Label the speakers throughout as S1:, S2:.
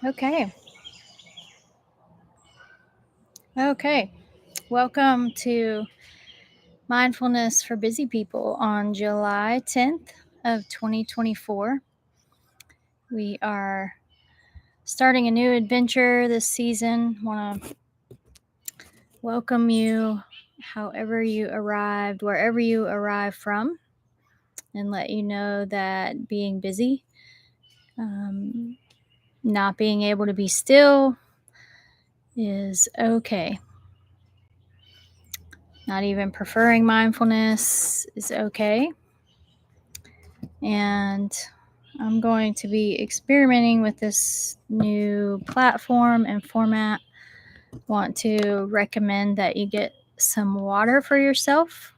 S1: Okay. Okay. Welcome to Mindfulness for Busy People on July 10th of 2024. We are starting a new adventure this season. Want to welcome you however you arrived, wherever you arrive from, and let you know that being busy, um, not being able to be still is okay. Not even preferring mindfulness is okay. And I'm going to be experimenting with this new platform and format. Want to recommend that you get some water for yourself.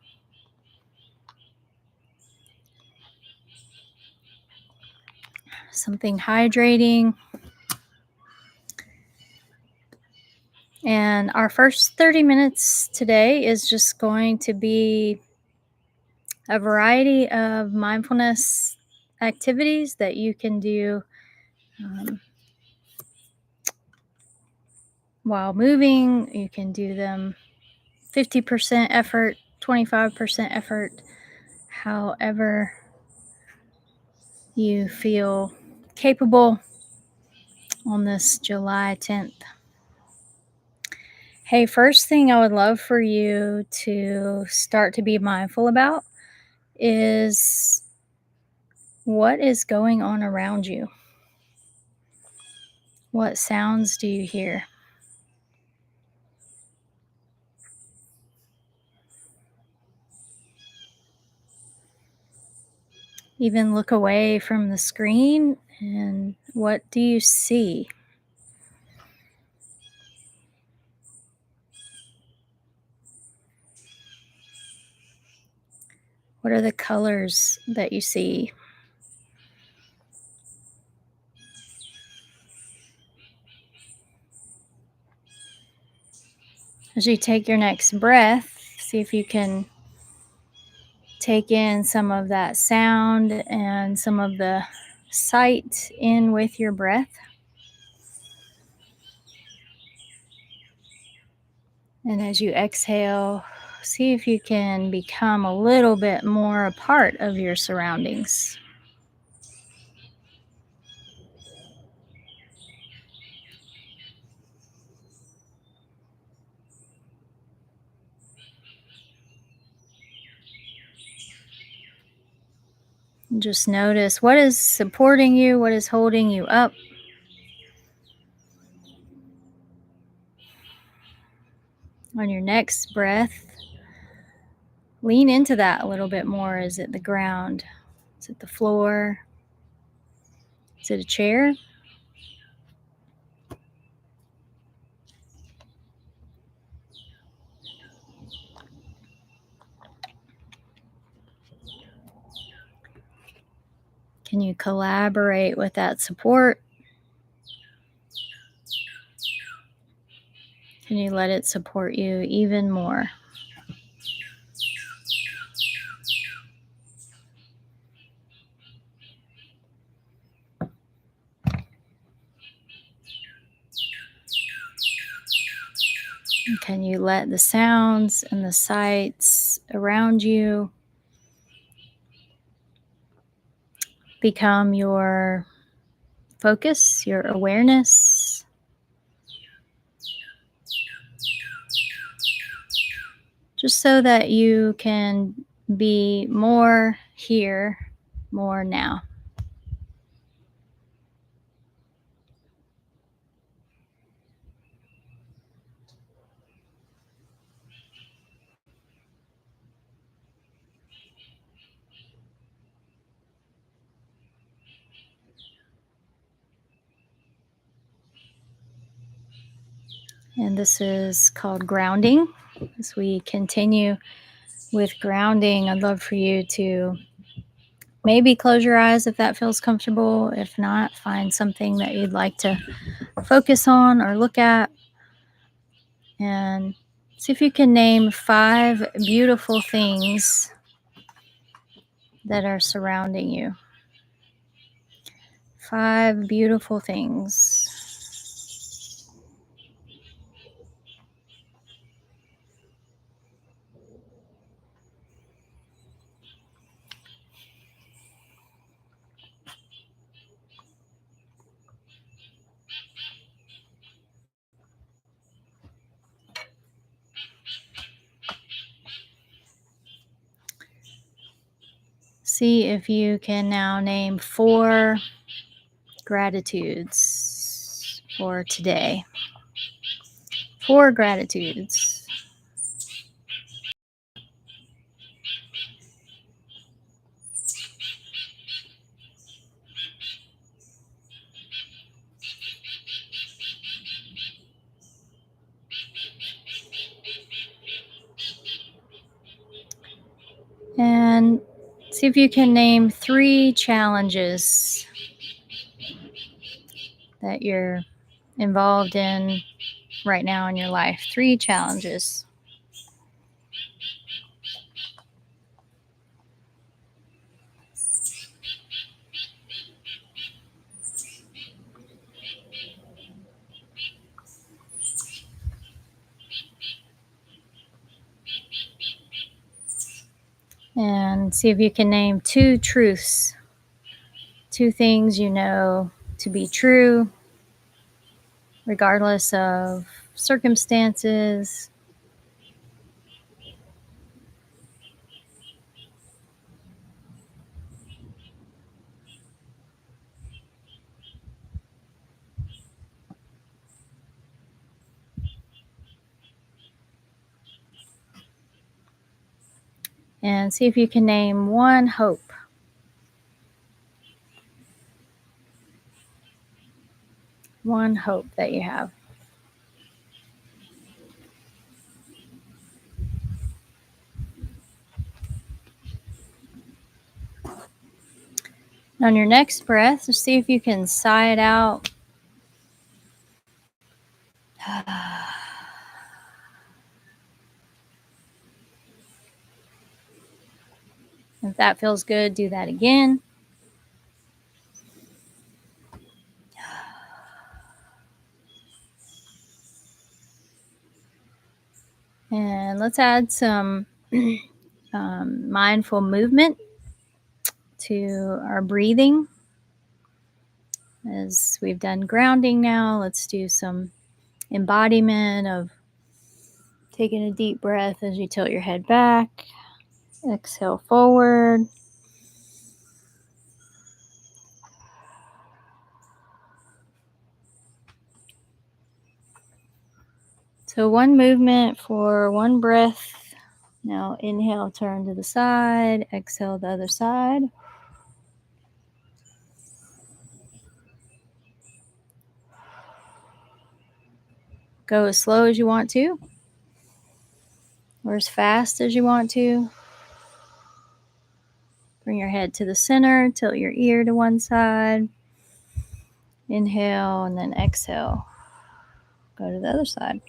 S1: Something hydrating. And our first 30 minutes today is just going to be a variety of mindfulness activities that you can do while moving. You can do them 50% effort, 25% effort, however you feel capable on this July 10th. Hey, first thing I would love for you to start to be mindful about is what is going on around you? What sounds do you hear? Even look away from the screen and what do you see? What are the colors that you see? As you take your next breath, see if you can take in some of that sound and some of the sight in with your breath. And as you exhale, see if you can become a little bit more a part of your surroundings. Just notice what is supporting you, what is holding you up. On your next breath, lean into that a little bit more. Is it the ground? Is it the floor? Is it a chair? Can you collaborate with that support? Can you let it support you even more? Can you let the sounds and the sights around you become your focus, your awareness? Just so that you can be more here, more now. And this is called grounding. As we continue with grounding, I'd love for you to maybe close your eyes if that feels comfortable. If not, find something that you'd like to focus on or look at. And see if you can name 5 beautiful things that are surrounding you. 5 beautiful things. See if you can now name 4 gratitudes for today. 4 gratitudes. And see if you can name 3 challenges that you're involved in right now in your life. 3 challenges. And see if you can name 2 truths. 2 things you know to be true, regardless of circumstances. And see if you can name 1 hope. 1 hope that you have. On your next breath, just see if you can sigh it out. If that feels good, do that again. And let's add some mindful movement to our breathing. As we've done grounding now, let's do some embodiment of taking a deep breath as you tilt your head back. Exhale forward. So 1 movement for 1 breath. Now inhale, turn to the side. Exhale, the other side. Go as slow as you want to, or as fast as you want to. Bring your head to the center, tilt your ear to one side. Inhale and then exhale. Go to the other side.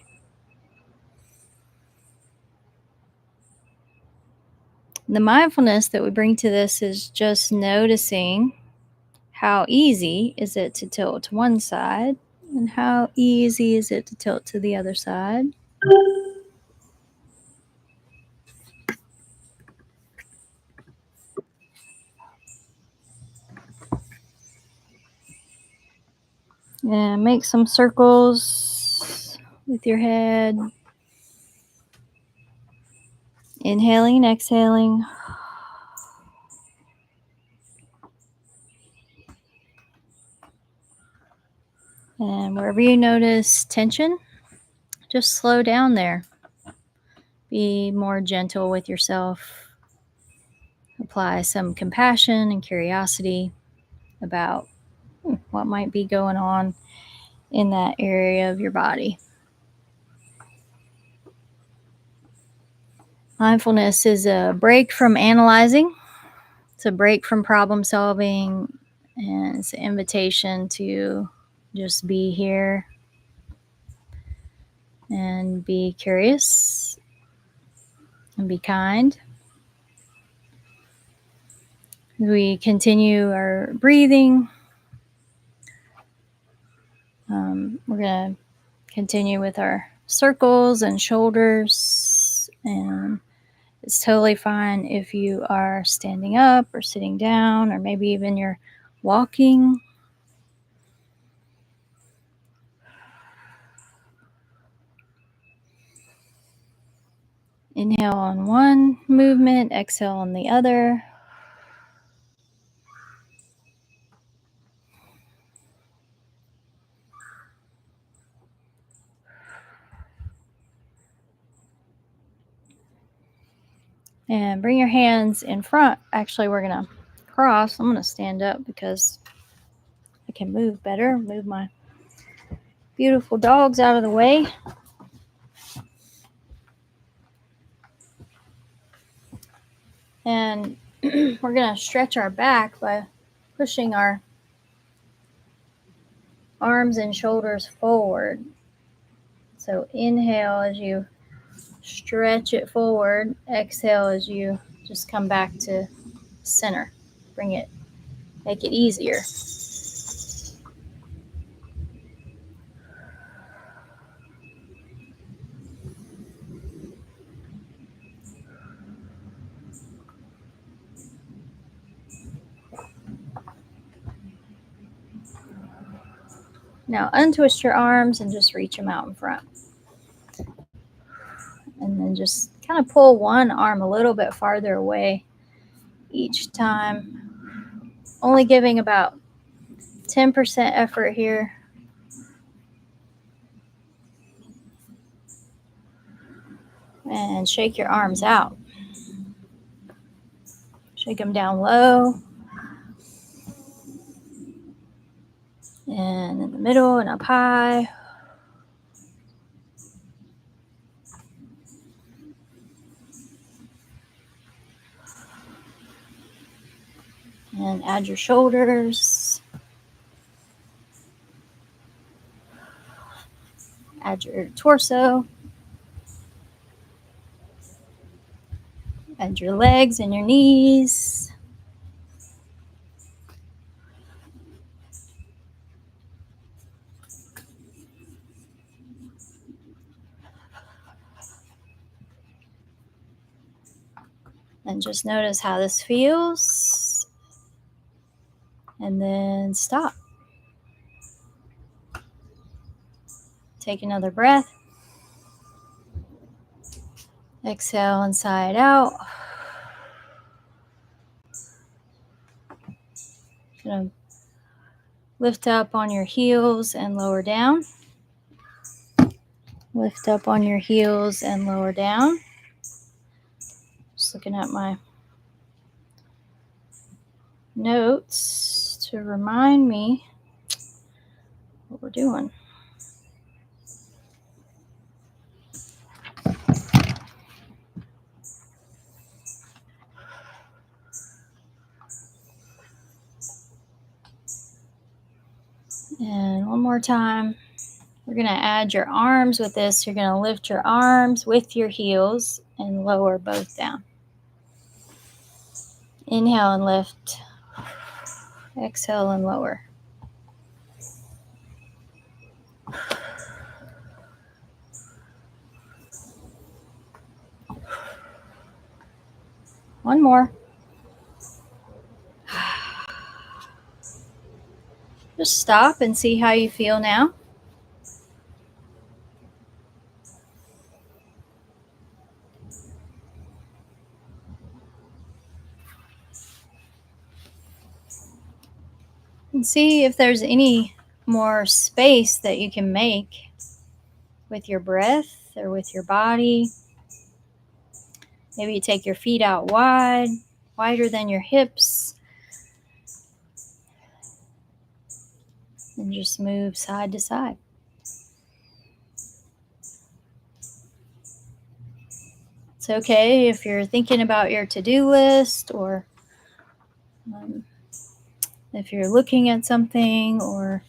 S1: The mindfulness that we bring to this is just noticing how easy is it to tilt to one side and how easy is it to tilt to the other side. And make some circles with your head. Inhaling and exhaling. And wherever you notice tension, just slow down there. Be more gentle with yourself. Apply some compassion and curiosity about what might be going on in that area of your body. Mindfulness is a break from analyzing. It's a break from problem solving, and it's an invitation to just be here and be curious and be kind. We continue our breathing. We're going to continue with our circles and shoulders, and it's totally fine if you are standing up or sitting down, or maybe even you're walking. Inhale on one movement, exhale on the other. And bring your hands in front. Actually, we're going to cross. I'm going to stand up because I can move better. Move my beautiful dogs out of the way. And we're going to stretch our back by pushing our arms and shoulders forward. So inhale as you stretch it forward. Exhale as you just come back to center. Bring it, make it easier. Now untwist your arms and just reach them out in front. And then just kind of pull one arm a little bit farther away each time. Only giving about 10% effort here. And shake your arms out. Shake them down low. And in the middle and up high. And add your shoulders. Add your torso. Add your legs and your knees. And just notice how this feels. And then stop. Take another breath. Exhale inside out. Gonna lift up on your heels and lower down. Lift up on your heels and lower down. Just looking at my notes to remind me what we're doing. And one more time. We're going to add your arms with this. You're going to lift your arms with your heels and lower both down. Inhale and lift. Exhale and lower. One more. Just stop and see how you feel now. And see if there's any more space that you can make with your breath or with your body. Maybe you take your feet out wide, wider than your hips, and just move side to side. It's okay if you're thinking about your to-do list, or if you're looking at something, or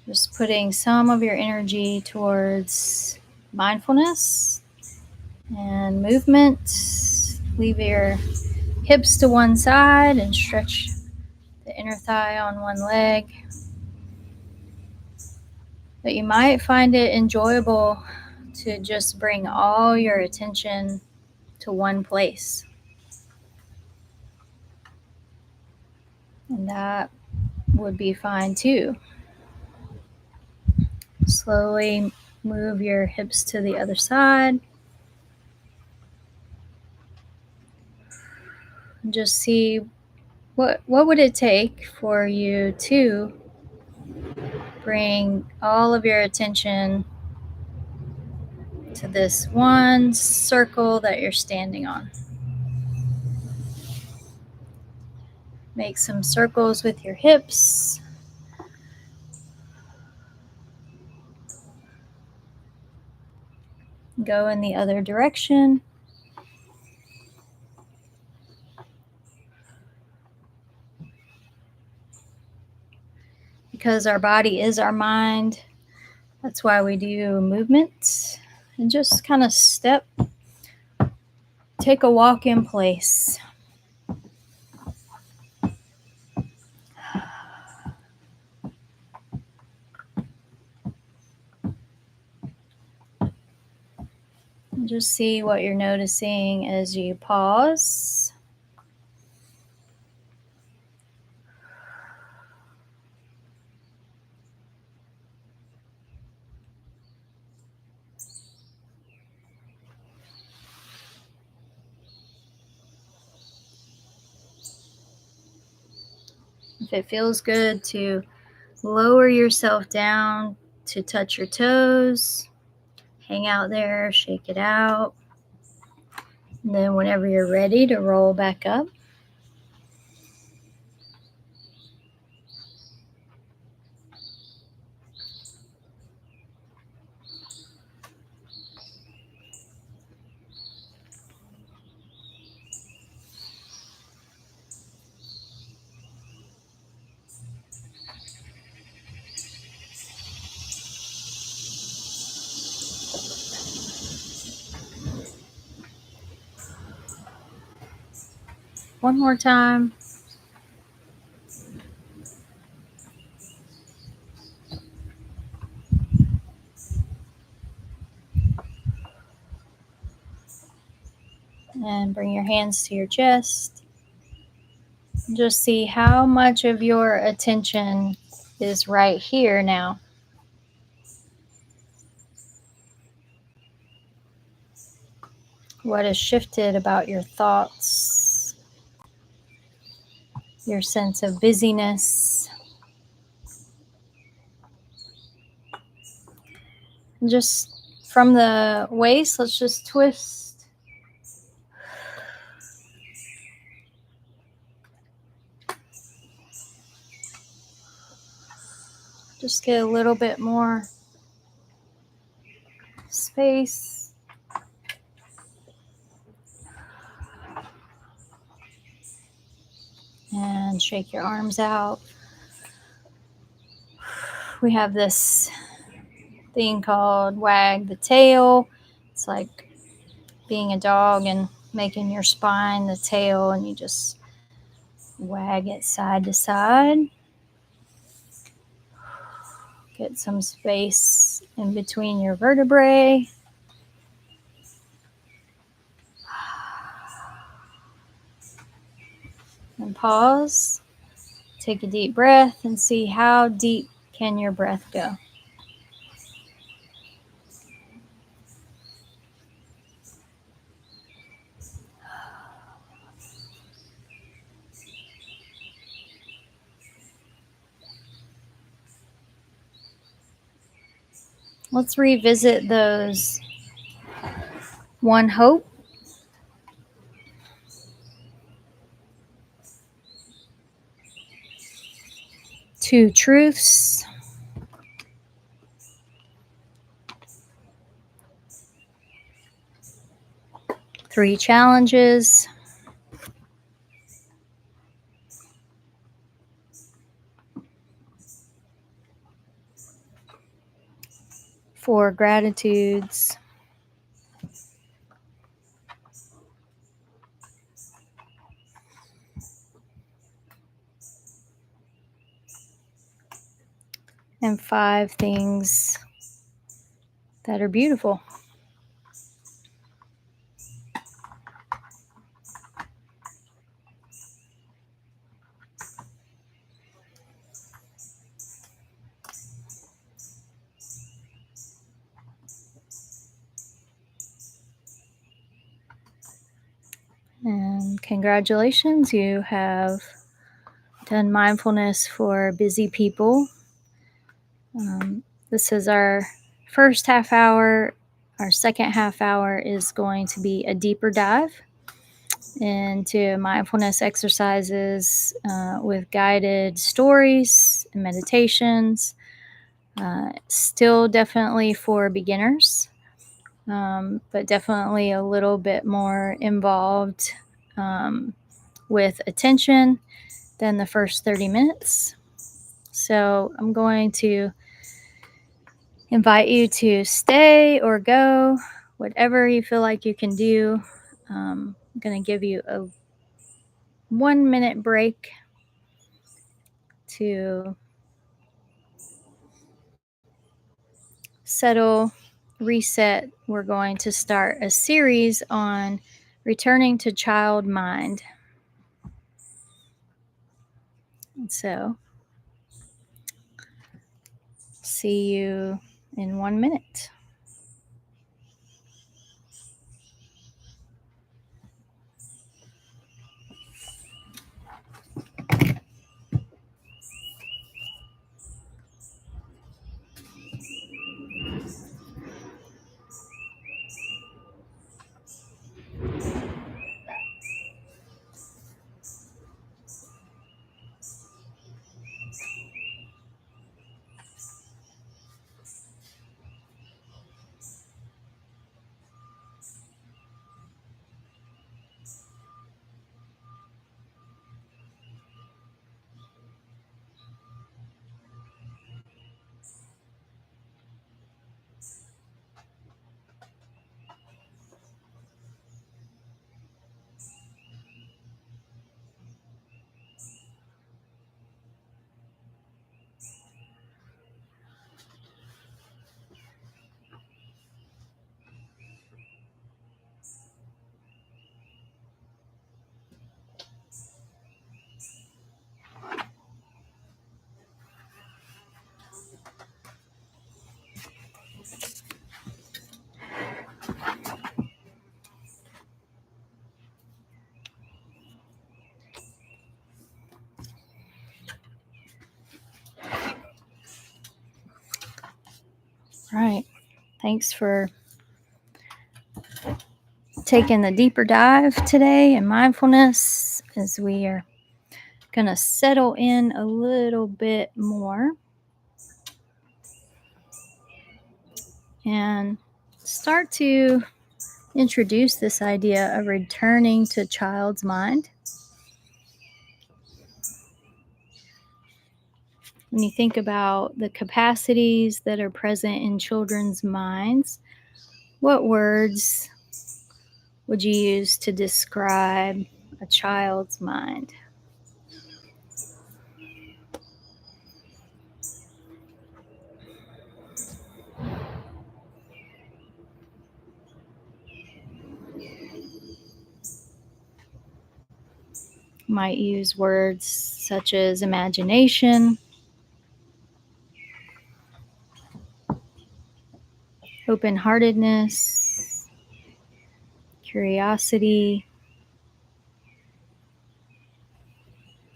S1: just putting some of your energy towards mindfulness and movement. Leave your hips to one side and stretch the inner thigh on one leg. But you might find it enjoyable to just bring all your attention to one place. And that would be fine too. Slowly move your hips to the other side. And just see what would it take for you to bring all of your attention to this one circle that you're standing on. Make some circles with your hips. Go in the other direction. Because our body is our mind, that's why we do movement. And just kind of take a walk in place. And just see what you're noticing as you pause. If it feels good to lower yourself down to touch your toes, hang out there, shake it out. And then whenever you're ready to roll back up. One more time. And bring your hands to your chest. Just see how much of your attention is right here now. What has shifted about your thoughts, your sense of busyness? And just from the waist, let's just twist. Just get a little bit more space. And shake your arms out. We have this thing called wag the tail. It's like being a dog and making your spine the tail, and you just wag it side to side. Get some space in between your vertebrae. And pause. Take a deep breath and see how deep can your breath go. Let's revisit those 1 hope, 2 truths, 3 challenges, 4 gratitudes, 5 things that are beautiful. And congratulations, you have done mindfulness for busy people. This is our first half hour. Our second half hour is going to be a deeper dive into mindfulness exercises with guided stories and meditations. Still definitely for beginners, but definitely a little bit more involved with attention than the first 30 minutes. So I'm going to invite you to stay or go, whatever you feel like you can do. I'm going to give you a 1 minute break to settle, reset. We're going to start a series on returning to child mind. And so, see you in 1 minute. Right. Thanks for taking the deeper dive today in mindfulness as we are going to settle in a little bit more and start to introduce this idea of returning to child's mind. When you think about the capacities that are present in children's minds, what words would you use to describe a child's mind? Might use words such as imagination, open-heartedness, curiosity,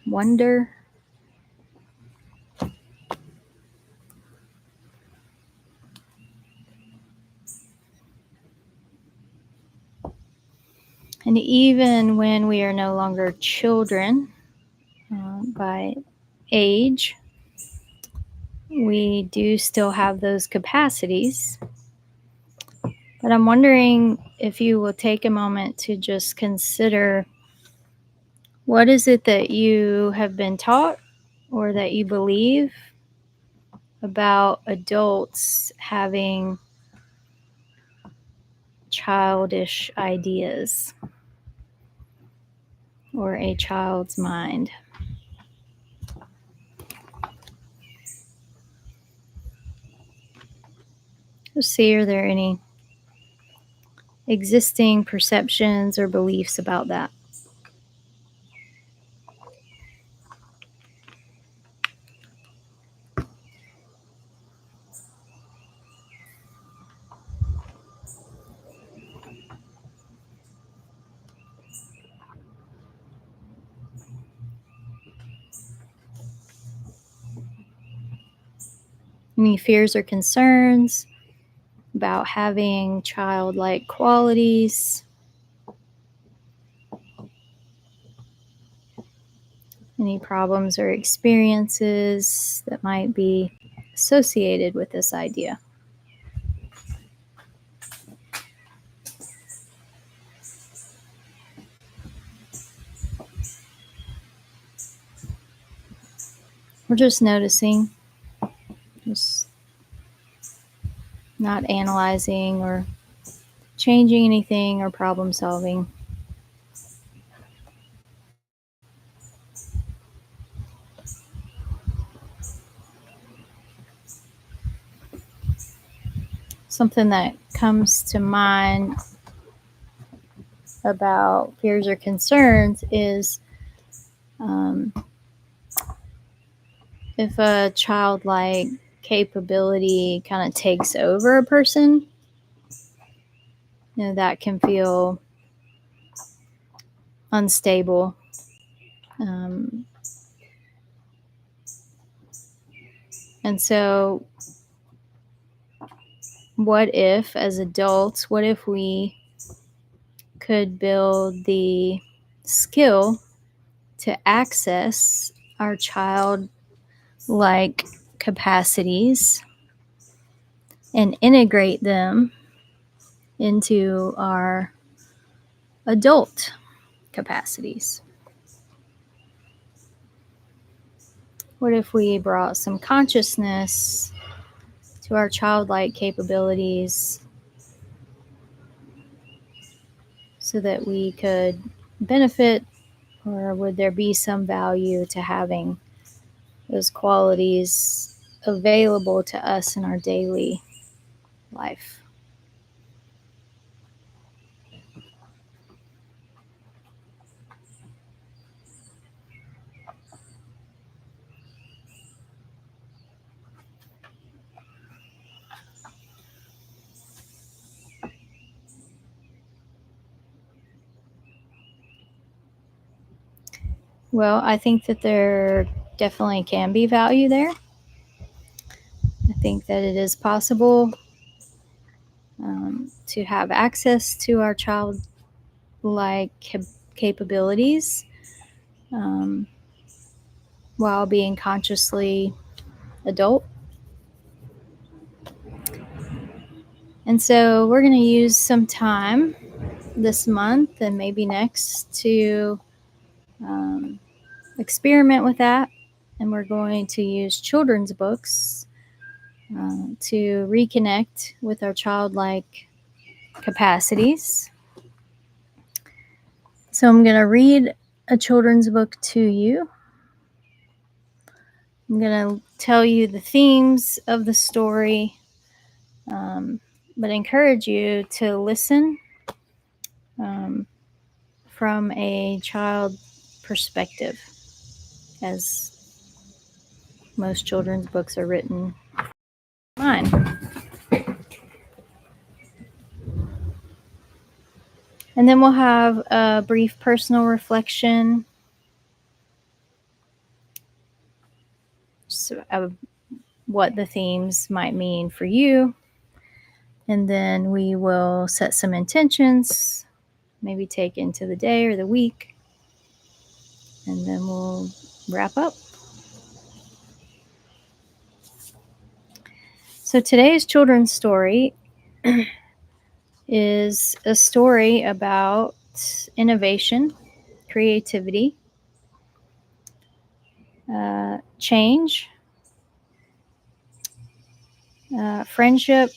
S1: wonder. And even when we are no longer children by age, we do still have those capacities. But I'm wondering if you will take a moment to just consider, what is it that you have been taught or that you believe about adults having childish ideas or a child's mind? Just see, are there any existing perceptions or beliefs about that? Any fears or concerns about having childlike qualities? Any problems or experiences that might be associated with this idea? We're just noticing, just not analyzing or changing anything or problem solving. Something that comes to mind about fears or concerns is if a childlike capability kind of takes over a person, that can feel unstable. And so, what if, as adults, what if we could build the skill to access our childlike capacities and integrate them into our adult capacities? What if we brought some consciousness to our childlike capabilities so that we could benefit, or would there be some value to having those qualities available to us in our daily life? Well, I think that there definitely can be value there. I think that it is possible to have access to our childlike capabilities while being consciously adult. And so we're going to use some time this month and maybe next to experiment with that. And we're going to use children's books to reconnect with our childlike capacities. So I'm going to read a children's book to you. I'm going to tell you the themes of the story, but encourage you to listen from a child perspective, as most children's books are written. Mine. And then we'll have a brief personal reflection of what the themes might mean for you. And then we will set some intentions, maybe take into the day or the week. And then we'll wrap up. So today's children's story is a story about innovation, creativity, change, friendship,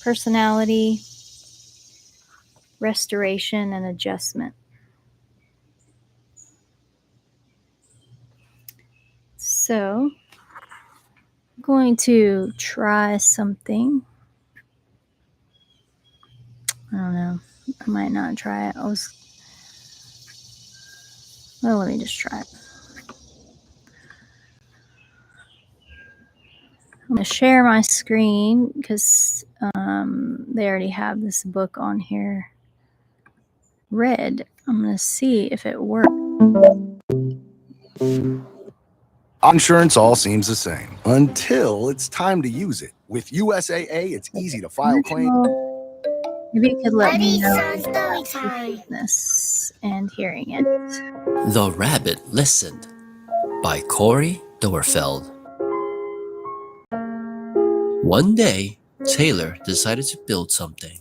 S1: personality, restoration, and adjustment. So I'm going to try something. I don't know. I might not try it. Well, let me just try it. I'm going to share my screen because they already have this book on here read. I'm going to see if it works.
S2: Insurance all seems the same until it's time to use it. With USAA, it's easy to file claims.
S1: Maybe you could let me know
S3: Story
S1: about
S3: time.
S1: this and hearing it.
S4: The Rabbit Listened by Corey Dorfeld. One day, Taylor decided to build something.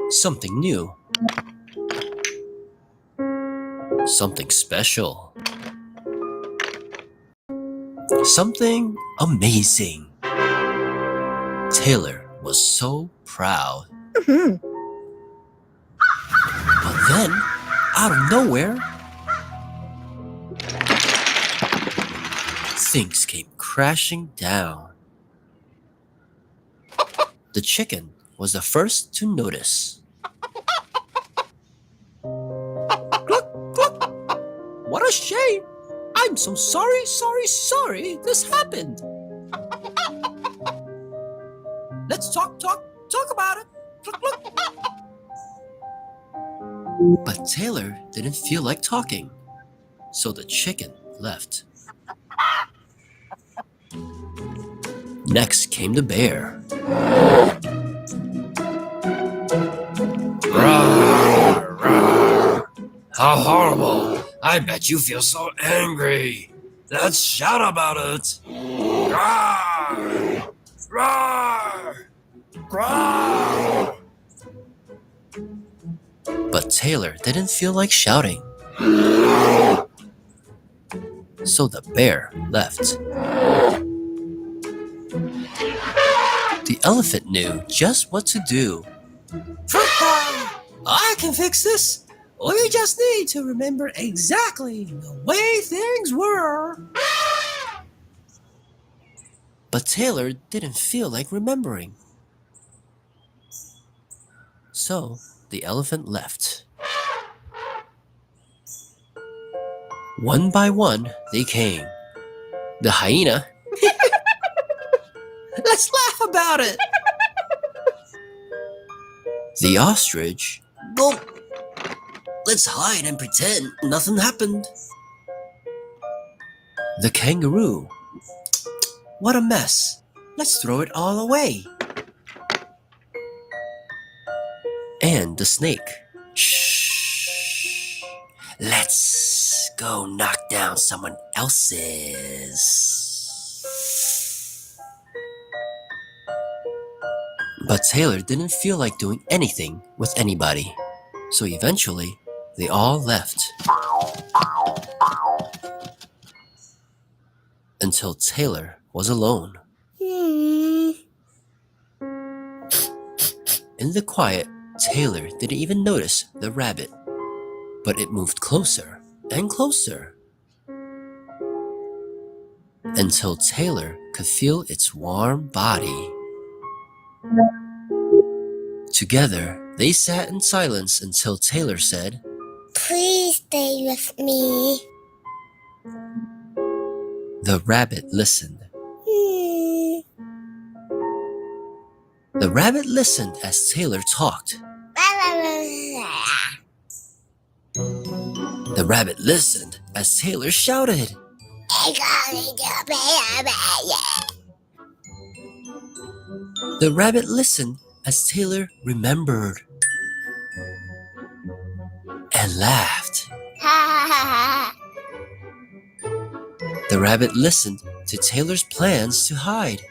S4: Something new. Something special. Something amazing. Taylor was so proud. But then, out of nowhere, things came crashing down. The chicken was the first to notice. Cluck, cluck. What a shame! I'm so sorry this happened. Let's talk about it. Cluck, cluck. But Taylor didn't feel like talking, so the chicken left. Next came the bear. Rawr, rawr. How horrible! I bet you feel so angry. Let's shout about it. Rawr, rawr, rawr. But Taylor didn't feel like shouting. So the bear left. The elephant knew just what to do. I can fix this. We just need to remember exactly the way things were. But Taylor didn't feel like remembering. So the elephant left. One by one, they came. The hyena. Let's laugh about it. The ostrich. Gulp. Let's hide and pretend nothing happened. The kangaroo. What a mess. Let's throw it all away. And the snake. Shh. Let's go knock down someone else's. But Taylor didn't feel like doing anything with anybody. So eventually, they all left. Until Taylor was alone. In the quiet, Taylor didn't even notice the rabbit. But it moved closer and closer. Until Taylor could feel its warm body. Together, they sat in silence until Taylor said,
S3: Please stay with me.
S4: The rabbit listened. The rabbit listened as Taylor talked. The rabbit listened as Taylor shouted. The rabbit listened as Taylor remembered. And laughed. The rabbit listened to Taylor's plans to hide.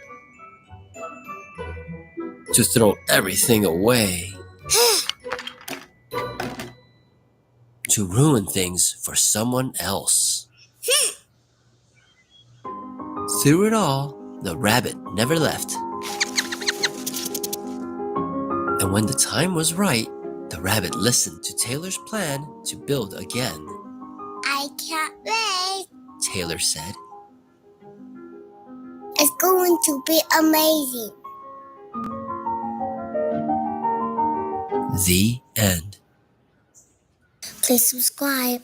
S4: To throw everything away. To ruin things for someone else. Through it all, the rabbit never left. And when the time was right, the rabbit listened to Taylor's plan to build again.
S3: I can't wait.
S4: Taylor said.
S3: It's going to be amazing.
S4: The end.
S3: Please subscribe.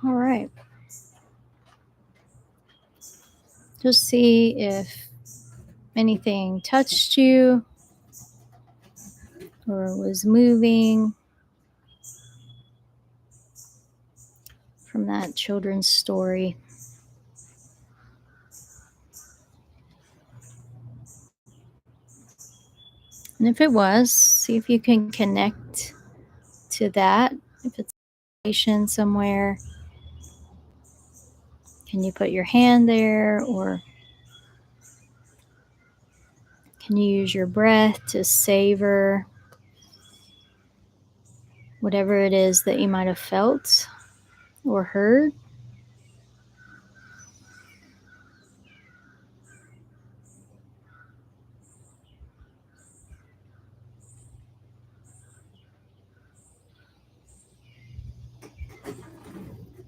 S1: All right. Just see if anything touched you or was moving from that children's story. And if it was, see if you can connect to that. If it's a station somewhere, can you put your hand there, or can you use your breath to savor whatever it is that you might have felt or heard?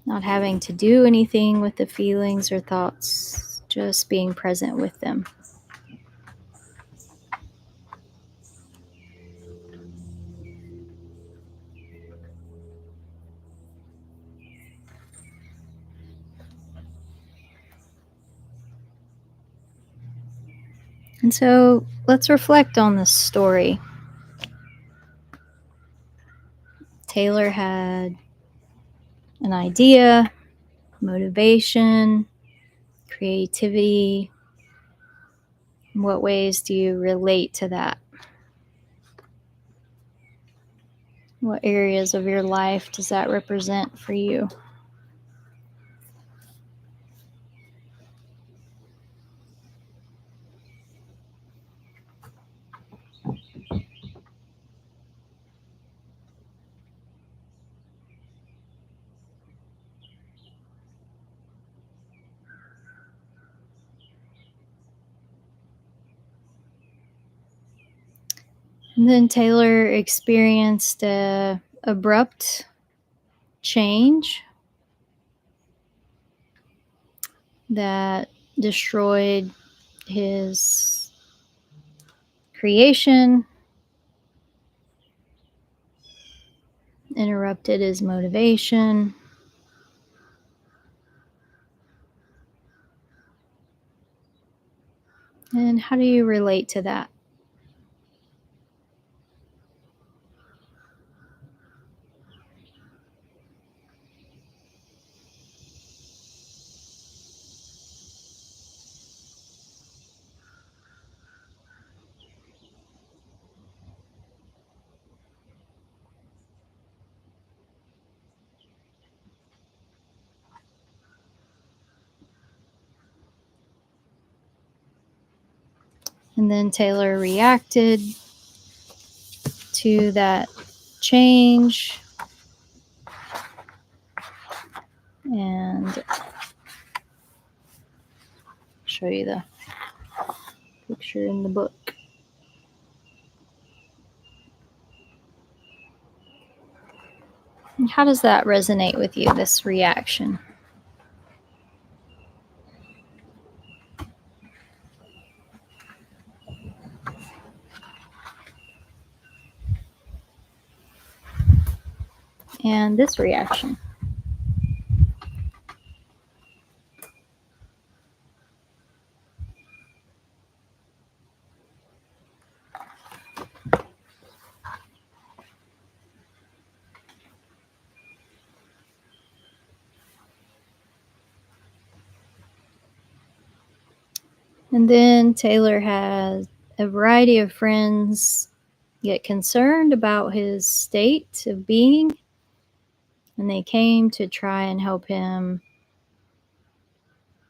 S1: Not having to do anything with the feelings or thoughts, just being present with them. And so let's reflect on this story. Taylor had an idea, motivation, creativity. In what ways do you relate to that? What areas of your life does that represent for you? And then Taylor experienced a abrupt change that destroyed his creation, interrupted his motivation. And how do you relate to that? And then Taylor reacted to that change and show you the picture in the book. And how does that resonate with you, this reaction? And this reaction. And then Taylor has a variety of friends get concerned about his state of being, and they came to try and help him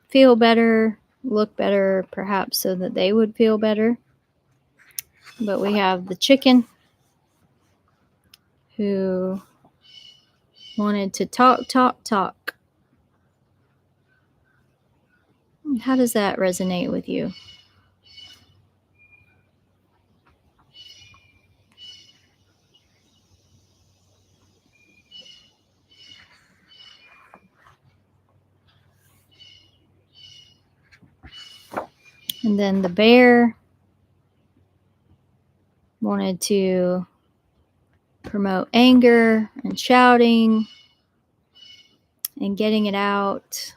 S1: feel better, look better, perhaps so that they would feel better. But we have the chicken who wanted to talk, talk, talk. How does that resonate with you? And then the bear wanted to promote anger and shouting and getting it out.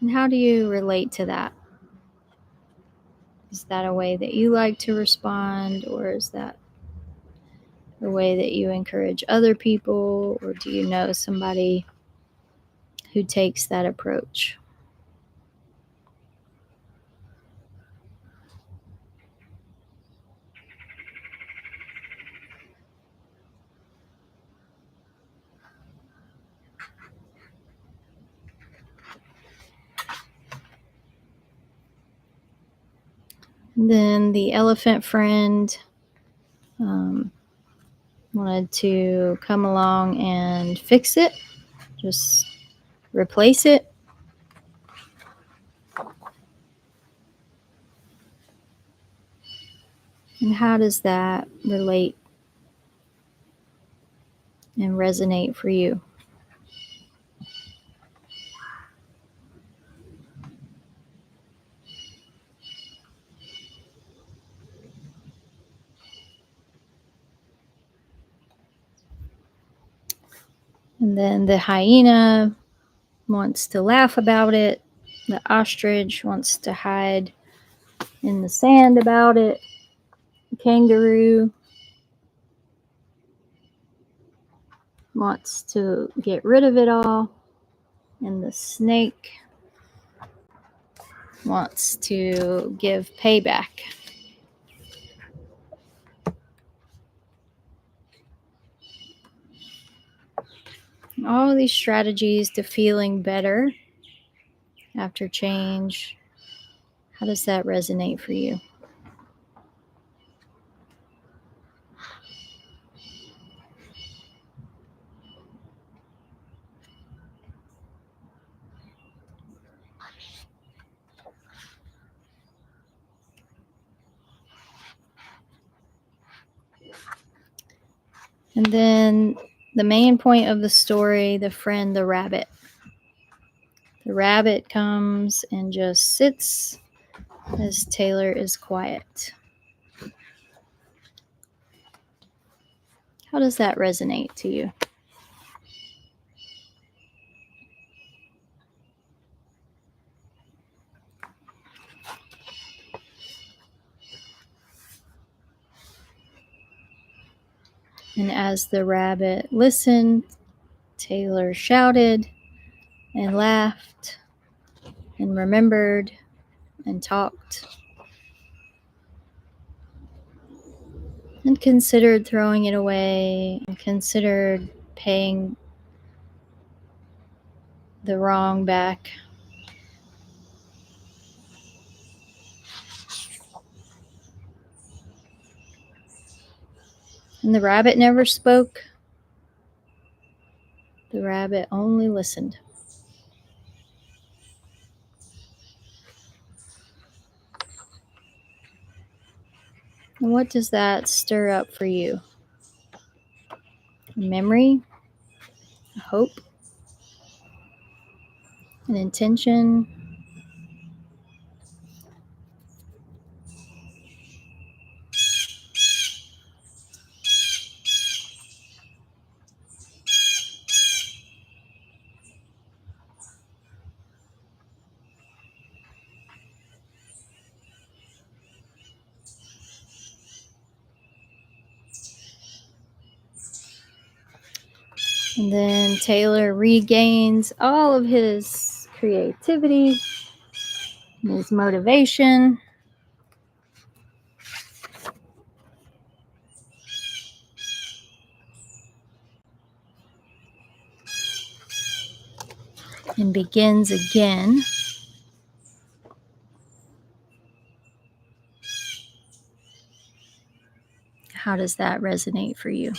S1: And how do you relate to that? Is that a way that you like to respond, or is that a way that you encourage other people, or do you know somebody who takes that approach? And then the elephant friend wanted to come along and fix it, just replace it. And how does that relate and resonate for you? And then the hyena wants to laugh about it. The ostrich wants to hide in the sand about it. The kangaroo wants to get rid of it all. And the snake wants to give payback. All of these strategies to feeling better after change, how does that resonate for you? And then the main point of the story, the friend, the rabbit. The rabbit comes and just sits as Taylor is quiet. How does that resonate to you? And as the rabbit listened, Taylor shouted and laughed and remembered and talked and considered throwing it away and considered paying the wrong back. And the rabbit never spoke. The rabbit only listened. And what does that stir up for you? A memory, a hope, an intention. And then Taylor regains all of his creativity and his motivation. And begins again. How does that resonate for you?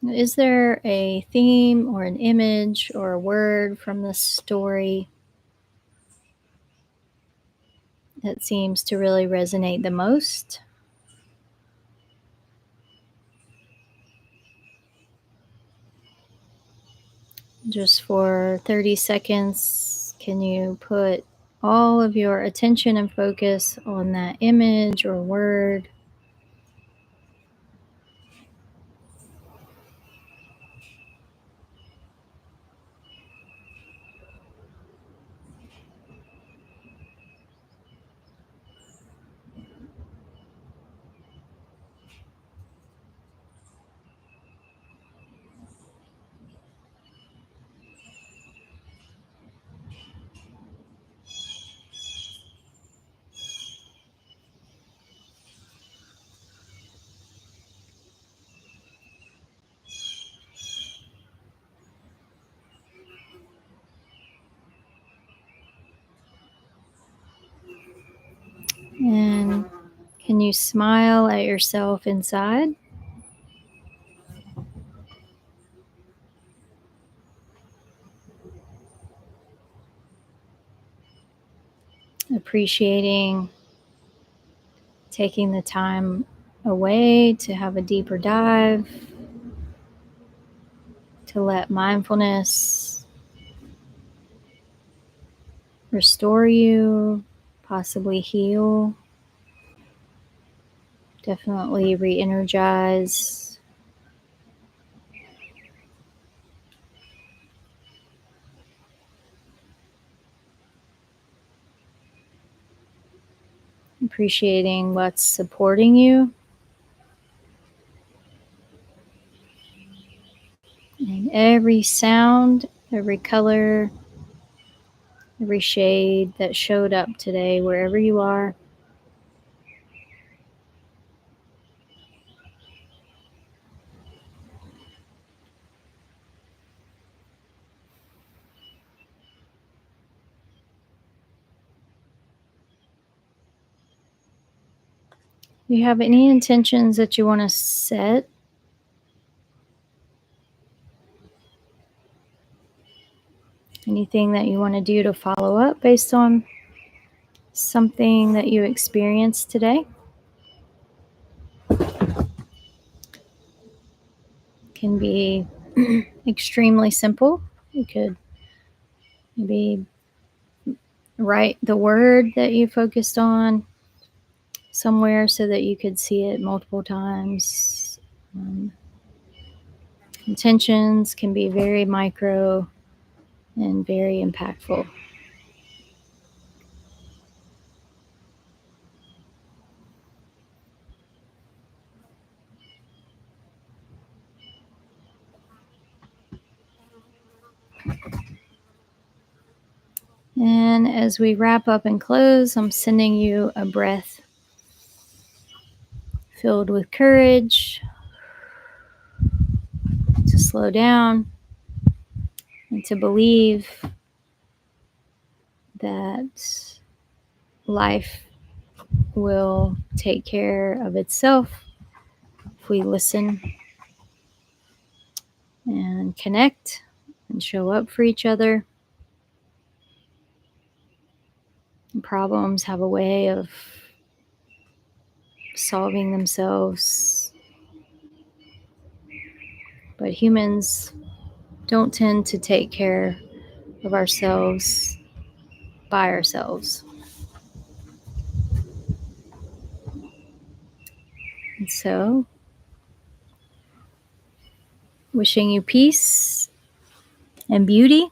S1: Is there a theme or an image or a word from the story that seems to really resonate the most? Just for 30 seconds, can you put all of your attention and focus on that image or word? And can you smile at yourself inside? Appreciating taking the time away to have a deeper dive, to let mindfulness restore you, possibly heal, definitely re energize. Appreciating what's supporting you. And every sound, every color, every shade that showed up today, wherever you are. Do you have any intentions that you want to set? Anything that you want to do to follow up based on something that you experienced today? Can be extremely simple. You could maybe write the word that you focused on somewhere so that you could see it multiple times. Intentions can be very micro and very impactful. And as we wrap up and close, I'm sending you a breath filled with courage to slow down and to believe that life will take care of itself if we listen and connect and show up for each other. And problems have a way of solving themselves, but humans don't tend to take care of ourselves by ourselves. And so, wishing you peace and beauty,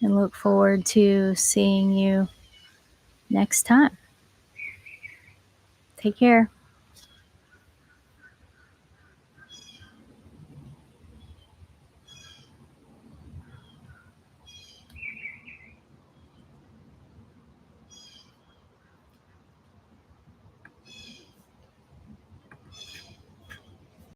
S1: and look forward to seeing you next time. Take care.